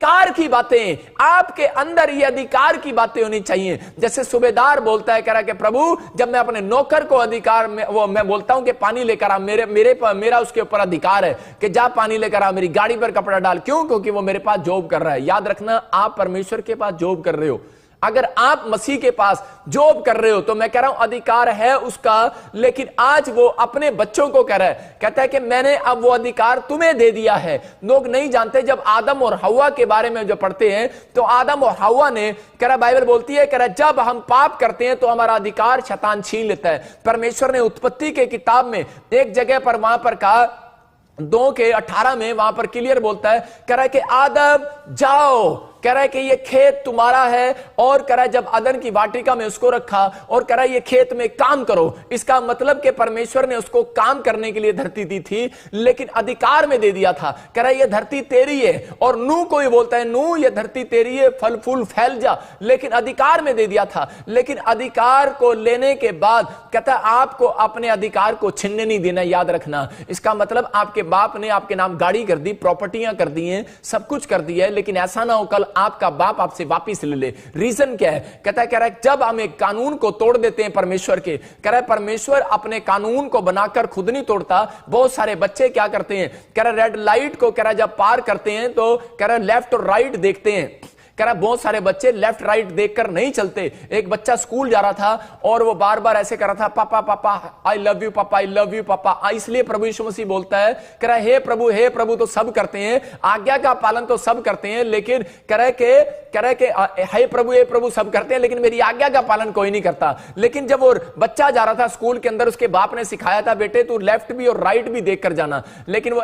अधिकार की बातें, आपके अंदर ये अधिकार की बातें होनी चाहिए। जैसे सूबेदार बोलता है, कह रहा कि प्रभु जब मैं अपने नौकर को अधिकार में वो मैं बोलता हूं कि पानी लेकर आ, मेरा उसके ऊपर अधिकार है कि जा पानी लेकर आ, मेरी गाड़ी पर कपड़ा डाल। क्यों? क्योंकि वो मेरे पास जॉब कर रहा है। याद रखना, आप परमेश्वर के पास जॉब कर रहे हो। अगर आप मसीह के पास जॉब कर रहे हो तो मैं कह रहा हूं अधिकार है उसका, लेकिन आज वो अपने बच्चों को कह रहा है, कहता है कि मैंने अब वो अधिकार तुम्हें दे दिया है। लोग नहीं जानते, जब आदम और हव्वा के बारे में जो पढ़ते हैं तो आदम और हव्वा ने, कह रहा बाइबल बोलती है, कह रहा जब हम पाप करते हैं तो हमारा अधिकार शैतान छीन लेता है। परमेश्वर ने उत्पत्ति के किताब में एक जगह पर वहां पर कहा, 2:18 में वहां पर क्लियर बोलता है, कह रहा है कि आदम जाओ, कह रहा है कि ये खेत तुम्हारा है, और कह रहा है जब अदन की वाटिका में उसको रखा और कह रहा है ये खेत में काम करो। इसका मतलब कि परमेश्वर ने उसको काम करने के लिए धरती दी थी, लेकिन अधिकार में दे दिया था। कह रहा है ये धरती तेरी है, और नूह को ये बोलता है, नूह ये धरती तेरी है, फल फूल फैल जा, लेकिन अधिकार में दे दिया था। लेकिन अधिकार को लेने के बाद कहता है आपको अपने अधिकार को छीनने नहीं देना। याद रखना, इसका मतलब आपके बाप ने आपके नाम गाड़ी कर दी, प्रॉपर्टियां कर दी हैं, सब कुछ कर दिया है, लेकिन ऐसा ना हो कल आपका बाप आपसे वापस ले ले। रीजन क्या है? कहता है जब हम एक कानून को तोड़ देते हैं परमेश्वर के, कह रहा है परमेश्वर अपने कानून को बनाकर खुद नहीं तोड़ता। बहुत सारे बच्चे क्या करते हैं, कह रहा रेड लाइट को कह रहा जब पार करते हैं तो कह रहा लेफ्ट और राइट देखते हैं। कह रहा बहुत सारे बच्चे लेफ्ट राइट देखकर नहीं चलते। एक बच्चा स्कूल जा रहा था और वो बार बार ऐसे कर रहा था, पापा पापा आई लव यू पापा, आई लव यू पापा। इसलिए प्रभु यीशु मसीह बोलता है, कह रहा हे प्रभु तो सब करते हैं, आज्ञा का पालन तो सब करते हैं, लेकिन कह रहे के हे प्रभु सब करते हैं, लेकिन मेरी आज्ञा का पालन कोई नहीं करता। लेकिन जब वो बच्चा जा रहा था स्कूल के अंदर, उसके बाप ने सिखाया था, बेटे तू लेफ्ट भी और राइट भी देख कर जाना, लेकिन वो